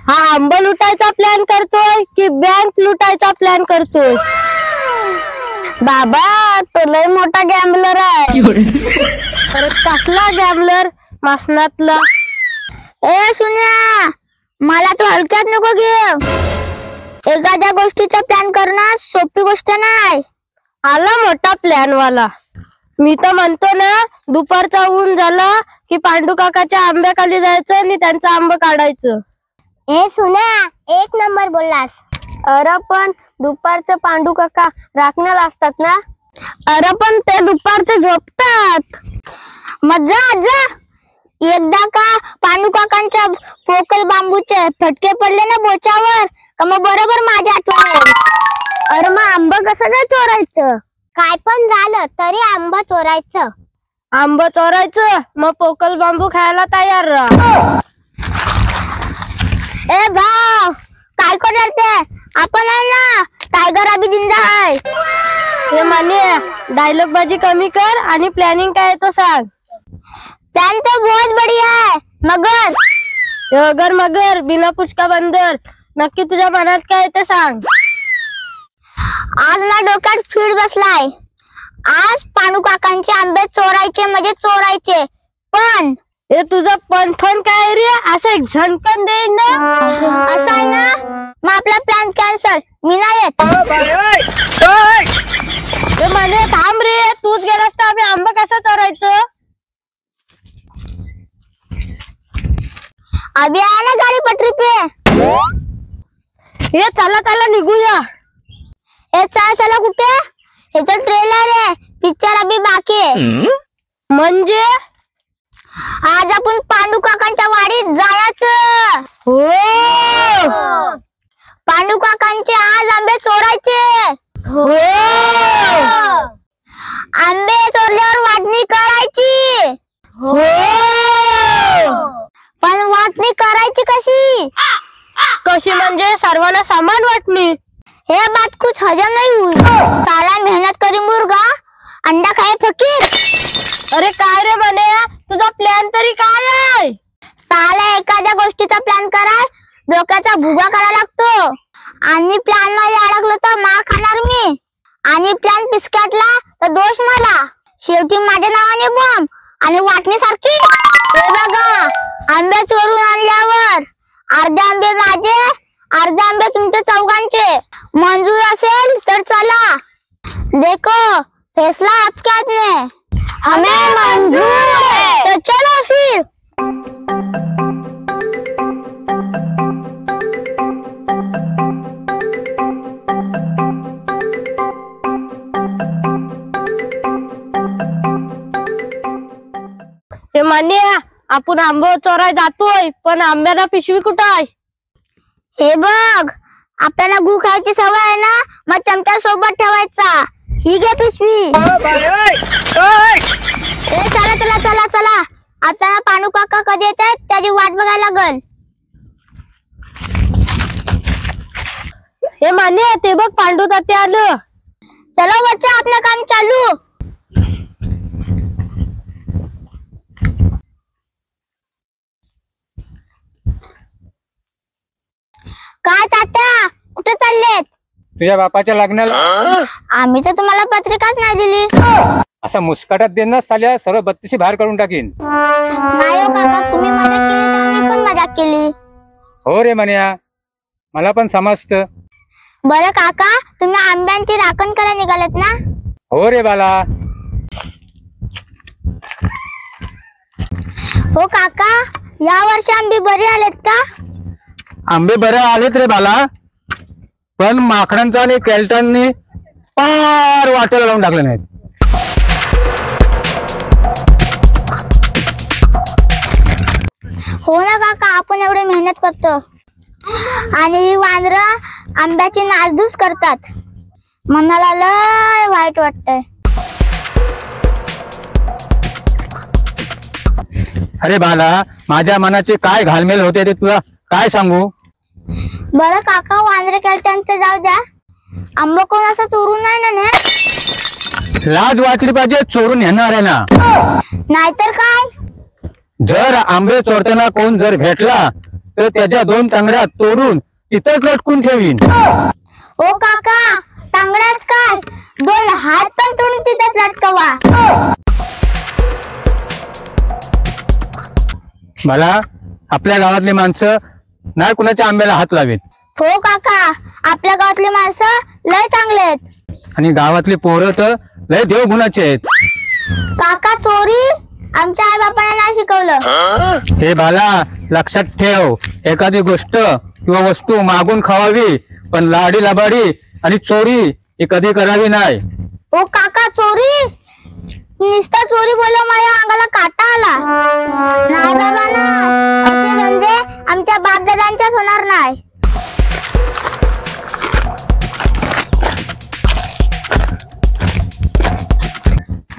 हा आंबा लुटायचा प्लॅन करतोय की बँक लुटायचा प्लॅन करतोय? बाबा तो लय मोठा गॅम्बलर आहे. अरे कसला गॅम्बलर? मासनातला. ए सुन्या, मला तू हलक्यात नको घेऊ. एखाद्या गोष्टीचा प्लॅन करणं सोपी गोष्ट नाही. आला मोठा प्लॅन वाला. मी तर म्हणतो ना, दुपारचा ऊन झाला की पांडू काकाच्या आंब्याखाली जायचं आणि त्यांचा आंबा काढायचं. ए सुन्या, एक नंबर बोललास. अरे पण दुपारचं पांडू काका राखण्याला असतात ना. अरे पण ते दुपारचे झोपतात. मजा आजा. एकदा का पांडू काकांच्या पोकळ बांबूचे फटके पडले ना बोचावर, का मग बरोबर माझ्या आठवण येईल. अरे मग आंबा कसं काय चोरायचं? काय पण झालं तरी आंबा चोरायचं. आंबा चोरायचं मग पोकळ बांबू खायला तयार राहा. ए भाव, काय करते आपण? आहे ना टायगर अभी जिंदा आहे. हे माने, डायलॉग बाजी कमी कर आणि प्लॅनिंग काय तो सांग. प्लॅन तो बहुत बढ़िया है मगर. अगर मगर बिना पुचका बंदर. नक्की तुझ्या मनात काय ते सांग. आज ना डोक्यात फीड बसलाय. आज पांडू काकांचे आंबे चोरायचे म्हणजे चोरायचे. पण हे तुझं पंथन काय रे? असं एक झणकन देईन ना. असं आहे ना, मग आपला प्लॅन कॅन्सल. मी नाही येत. माने थांब रे, तूच गेलास तर आम्ही आंबा कसं चोरायचं? अभी आया ना गाड़ी पटरी पे. हे चला चला निघूया. ए चला कुठे? हे तर ट्रेलर आहे. पिक्चर अभी बाकी आहे. म्हणजे आज आपण पांडू काकांच्या वाडीत जायचं. हो, पांडू काकांचे आज आंबे चोरायचे. हो. आंबे चोरल्यावर वाटणी करायची. हो. पण वाटणी करायची कशी? कशी म्हणजे सर्वांना समान वाटणी. हे बात कुछ हजम नहीं हुई. साला मेहनत करी मुर्गा, अंडा खाए फकीर. अरे काय रे म्हणे, तुझा प्लॅन तरी काय आहे? साला एखाद्या गोष्टीचा प्लॅन कराय डोक्याचा भुगा करायला लागतो. आणि प्लॅन मध्ये अडकलो तर मार खाणार मी. आणि प्लॅन पिसकाटला तर दोष मला. शेवटी माझ्या नावाने बॉम्ब आणि वाटणी सारखी. हे बघा, आंबे चोरून आणल्यावर अर्धे आंबे माझे, अर्धे आंबे तुमच्या चौघांचे. मंजूर असेल तर चला. देखो फैसला आपके हाथ में. हमें मंजूर है तो चलो फिर. हे मान्य, आपण आंबा चोराय जातोय पण आंब्याला पिशवी कुठं आहे? हे बघ, आपल्याला गु खायची सवय आहे ना, मग चमचा सोबत ठेवायचा. ही घे पिशवी. ए चला चला चला चला. आपल्याला पांडू काका कधी येतात त्याची वाट बघायला लागल. हे मान्य, ते बघ पांडू तात्या आलं. चलो बच्चा, आपलं काम चालू. काय तात्या, कुठे चाललेत? तुझ्या बापाच्या लग्नाला. आम्ही तर तुम्हाला पत्रिकाच नाही दिली. असा मुस्काटात देणं साल्या सर्व बत्तीशी बाहेर काढून टाकीन. नाही हो काका, तुम्ही मजा केली तर आम्ही पण मजा केली. हो रे म्हण्या, मला पण समजतं. बरं काका, तुम्ही आंब्यांची राखण करायला निघालेत ना? हो रे बाला. हो काका, या वर्षी आंबे बरे आलेत का? आंबे बरे आलेत रे बाला, पण माकडांचा आणि केल्टांनी पार वाटेला लावून टाकले नाहीत. हो ना काका, आपण एवढे मेहनत करतो आणि वानर आंब्याची नासधूस करतात. मनाला लय वाईट वाटतंय. अरे बाला, माझ्या मनाची काय घालमेल होते ते तुला काय सांगू. बरं काका, वानर केल्ट्यांचं जाऊ द्या. आंबा कोण असं चोरून नाही ना? लाज वाटली पाहिजे चोरून येणार आहे ना. नाहीतर काय. जर आंबे चोरताना कोण जर भेटला तर त्याच्या 2 टांगड्या तोडून तिथंच लटकून ठेवीन. ओ काका, टांगड्याच काय, 2 हात पण तोडून तिथेच लटकवा. मला आपल्या गावातली माणसं नाही कुणाच्या आंब्याला हात लावेत. हो काका, आपल्या गावातली माणसं लय चांगले आहेत. आणि गावातली पोरं तर लय देव गुणाचे आहेत. काका, चोरी आमच्या आई बापाने नाही शिकवलं. हे बाला, लक्षात ठेव, एखादी गोष्ट किंवा वस्तू मागून खावावी, पण लाडी लबाडी आणि चोरी ही कधी करावी नाही. ओ काका, चोरी, नुसता चोरी बोललो माझ्या अंगाला काटा आला. नाही बाबा ना, असे धंदे आमच्या बापदादांच्याच होणार नाही.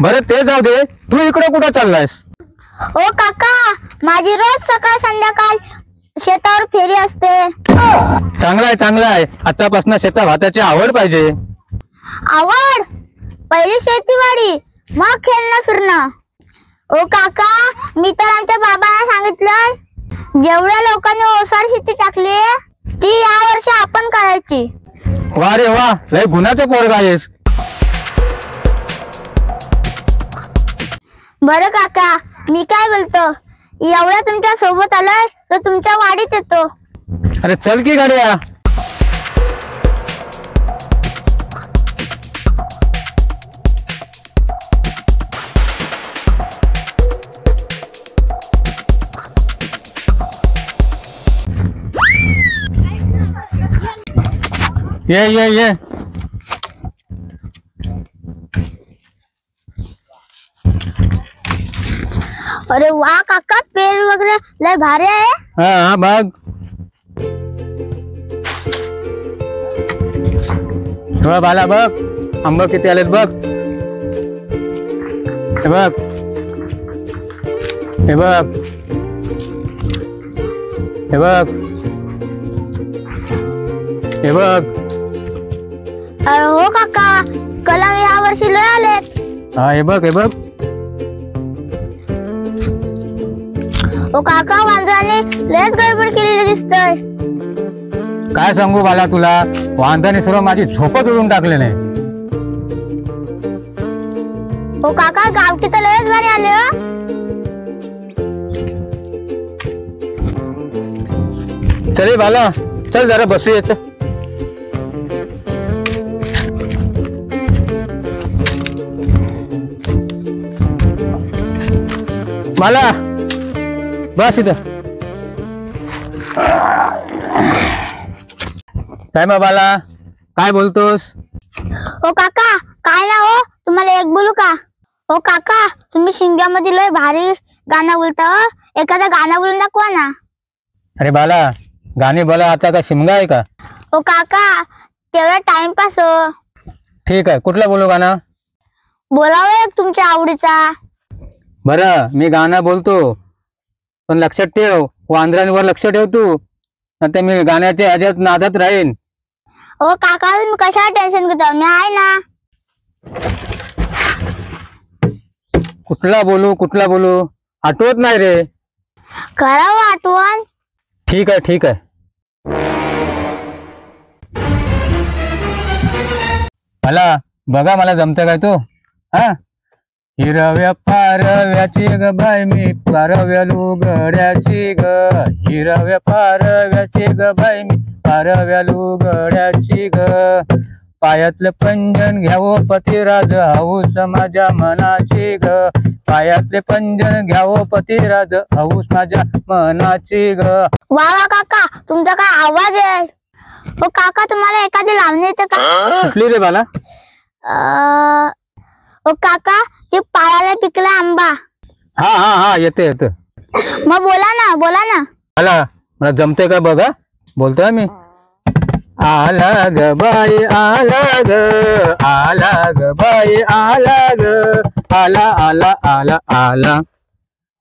बरं ते जाऊ दे, तू इकडे कुठं चाललायस? ओ काका, माझी रोज सकाळ संध्याकाळ शेतावर फेरी असते. चांगलाय चांगलाय, आतापासून शेता भाताची आवड पाहिजे. आवड? पहिली शेतीवाडी, मग खेळणं फिरणं. ओ काका, मी तर आमच्या बाबांना सांगितलं, जेवढ्या लोकांनी ओसाड शेती टाकली ती या वर्षी आपण करायची. वा रे वा, लय गुणाचं पोरगा आहेस. बरं काका, मी काय बोलतो, एवढ्या तुमच्या सोबत आलोय तर तुमच्या वाडीत येतो. अरे चल की गाड्या. ये ये ये. अरे वा काका, पेर वगैरे लय भारी आहे. हा हा बघ. थोडा बाला बघ, आंबा किती आलेत बघ. हे बघ, हे बघ, हे बघ, हे बघ. अरे हो काका, कलम या वर्षी लय आलेत. हा हे बघ, हे बघ. ओ काका, वांद्राने लयच गडबड केलेली दिसतय. काय सांगू बाला तुला, वांद्याने सर्व माझी झोपच उडून टाकले नाही. ओ काका, गावठी तर लयच भारी आले हो. चल बाला, चल जरा बसू येत. बाला बस इथं. काय मग बाला, काय बोलतोस? ओ काका, काय ना हो, तुम्हाला एक बोलू का? ओ काका, तुम्ही शिंग्यामध्ये लय भारी गाणं बोलता हो. एखादं गाणं बोलून दाखवा ना. अरे बाला, गाणे बोला आता का शिमगा आहे का? ओ काका, तेवढा टाइमपास हो. ठीक आहे, कुठलं बोलू गाणं? बोलावं एक तुमच्या आवडीचा. बरं, मी गाणं बोलतो, पण लक्षात ठेव, वांद्र्यांवर लक्ष ठेव तू, नंतर मी गाण्याच्या ह्याच्यात नादात राहीन. ओ काका, तुम्ही कशाला टेन्शन घेता, मी आहे ना. कुठला बोलू आठवत नाही रे. करावं आठवण. ठीक आहे ठीक आहे. मला बघा, मला जमतं काय तो? हा, हिरव्या पारव्याची ग बाय मी, पारव्या लुगड्याची ग. हिरव्या पारव्याची ग बाय मी, पारव्या लुगड्याची ग. पायातलं पंजन घ्यावं पतिराज, हौस माझ्या मनाची ग. पायातले पंजन घ्यावं पतिराज, हौस माझ्या मनाची ग. वा वा काका, तुमचा काय आवाज आहे. ओ काका, तुम्हाला एखादी लावणी येते का? कुठली रे बाला? ओ काका, हे पायाला पिकला आंबा. हा हा हा, येते येते. मग बोला ना, बोला ना. आला, मला जमते का बघा, बोलतोय मी. आला ग बाई आला ग, आला ग बाई आला ग. आला आला आला आला,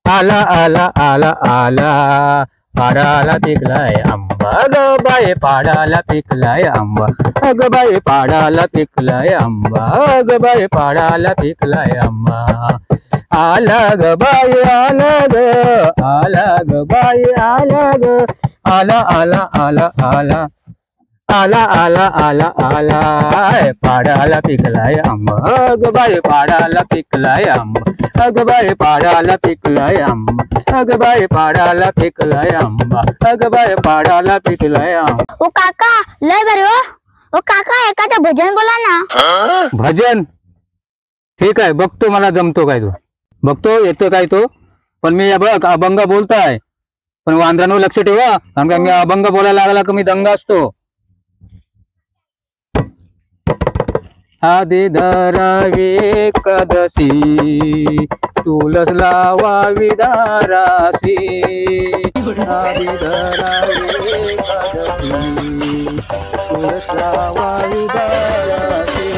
आला आला आला आला. पाडाला पिकलाय आंबा ग बाई, पाडाला पिकलाय आंबा. अग बाई पाडाला पिकलाय आंबा, अग बाई पाडाला पिकलाय आंबा. आला ग बाई आला ग, आला ग बाई आला ग, आला आला आला आला आला आला आला आला, पाडाला पिकलाय आंबा, अग बाई पाडाला पिकलाय आंबा, अग बाई पाडाला पिकलाय आंबा, अग बाई पाडाला पिकलाय आंबा, अग बाई पाडाला पिकलाय आंबा. ओ काका लय बरे हो. ओ काका एखादं भजन बोला ना. भजन ठीक आहे, बघतो मला जमतो काय तो, बघतो येतो काय तो. पण मी बघ अभंग बोलताय, पण वांद्रांवर लक्ष ठेवा, कारण का मी अभंग बोलायला लागला का मी दंग असतो. आधी धरावी एकादशी, तुलस लावावी दारासी, आधी धरावी एकादशी, तुलस लावावी दारासी,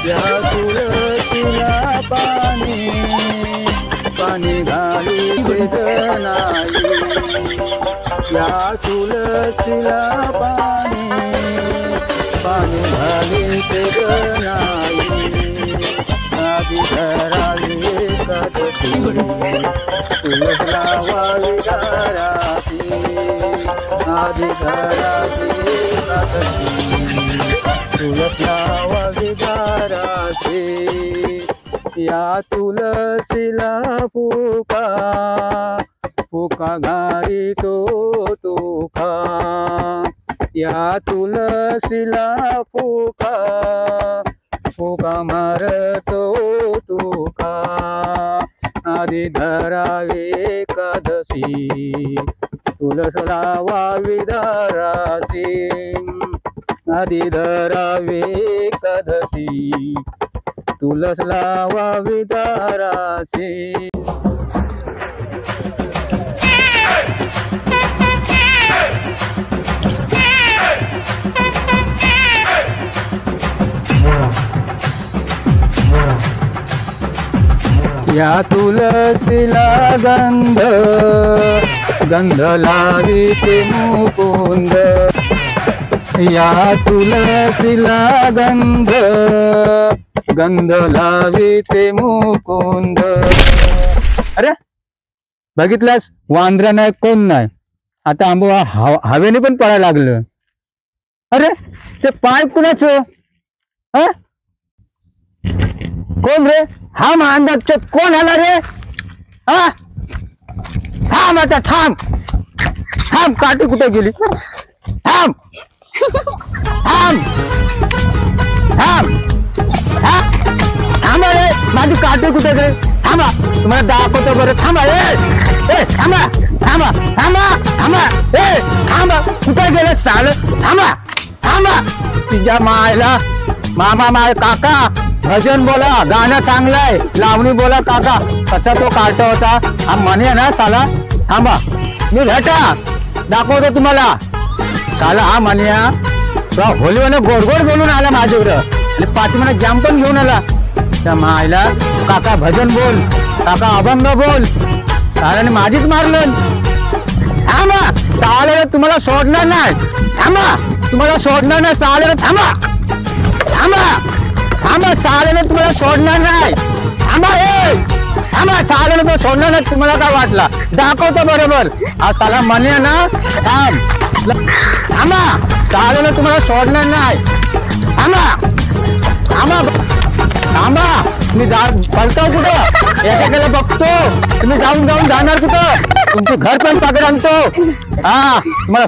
या तुळशीला पाणी पाणी घाली नाही, या तुळशीला पाणी पाणी घाली नाही, आधी धरावी एकादशी, तुळस लावावी दारासी, आधी धरावी एकादशी, तुळस लावावी दारासी, या तुळशीला फुका फुका घाली तो तुका, या तुळशीला फुका फुका मारतो तुका, आधी धरावी एकादशी, तुळस लावावी दारासी, आधी धरावी एकादशी, तुळस लावावी दारासी. या तुळशीला गंध गंध लाविते मुकुंद, या तुळशीला गंध गंध लाविते मुकुंद. अरे बघितलास, वांद्रा नाही कोण नाही, आता आंबा हवेने पण पळायला लागलं. अरे ते पाय कुणाचं? कोण रे? हा महांदाच कोण आला रे? हा थांब, आता थांब थांब, काठी कुठे गेली? थांब थांब थांब थांबा रे, माझी काठी कुठे गे? थांबा, तुम्हाला दाखवतो बरं. थांबा ए थांबा थांबा थांबा थांबा, ए थांबा, कुठे गेलं साल? थांबा थांबा, तुझ्या मायला मामा माय काका भजन बोला, गाणं चांगलंय, लावणी बोला काका. कसा तो काढता होता हा म्हणे ना साला. थांबा मी भेटा दाखवतो तुम्हाला. साला हा म्हणे होलीवाला गोड गोड बोलून आला माझ्यावर, आणि 5 मिनिट जाम पण घेऊन आला. त्या मायला काका भजन बोल, काका अभंग बोल, साल्याने माझीच मारलं. थांबा, साल्याला तुम्हाला सोडणार नाही. थांबा, तुम्हाला सोडणार नाही साल्याला. थांबा थांबा थांबा, साल्याने तुम्हाला सोडणार नाही. थांबा थांबा, साल्याने तुम्हाला सोडणार नाही. तुम्हाला काय वाटला? दाखवतो बरोबर. हा साला म्हणे ना, थांब थांबा, साल्याने तुम्हाला सोडणार नाही. थांबा थांबा थांबा, मी पळतो कुठं? एखाद्याला बघतो, तुम्ही जाऊन जाऊन जाणार कुठं? तुमची घर पण पकड आणतो. हा तुम्हाला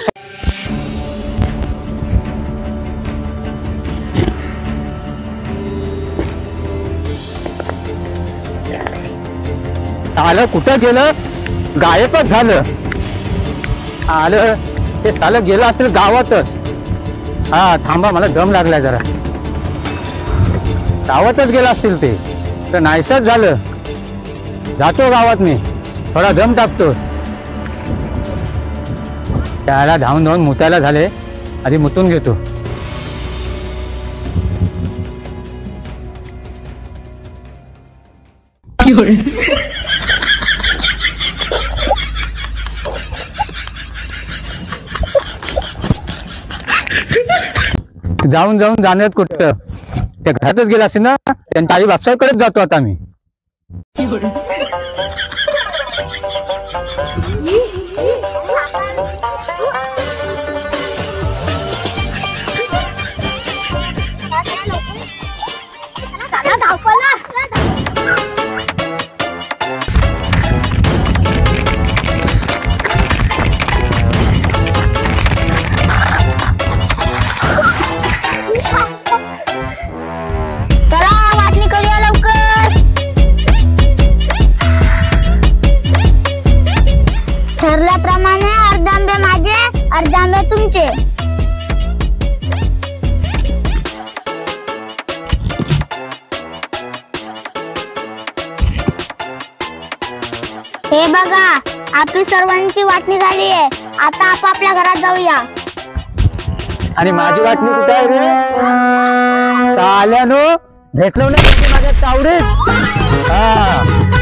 आलं, कुठं गेलं? गायबच झालं. आलं ते सालं गेलं असेल गावातच. हा थांबा, मला दम लागलाय जरा. गावातच गेला असतील ते, तर नाहीसच झालं. जातो गावात मी, थोडा दम टाकतो. त्याला धावून धावून मुतायला झाले, आधी मुतून घेतो. जाऊन जाऊन जाण्यात कुठं, त्या घरातच गेला असेल ना, त्यांच्या आई बापसाकडेच जातो आता मी. चला वाटणी करूया लवकर. ठरल्याप्रमाणे अर्धे आंबे माझे, अर्धे आंबे तुमचे. हे बघा, आपली सर्वांची वाटणी झाली आहे. आता आपापल्या घरात जाऊया. आणि माझी वाटणी कुठे आहे रे? साल्यानो भेटलो नाही माझ्या तावडीत. हा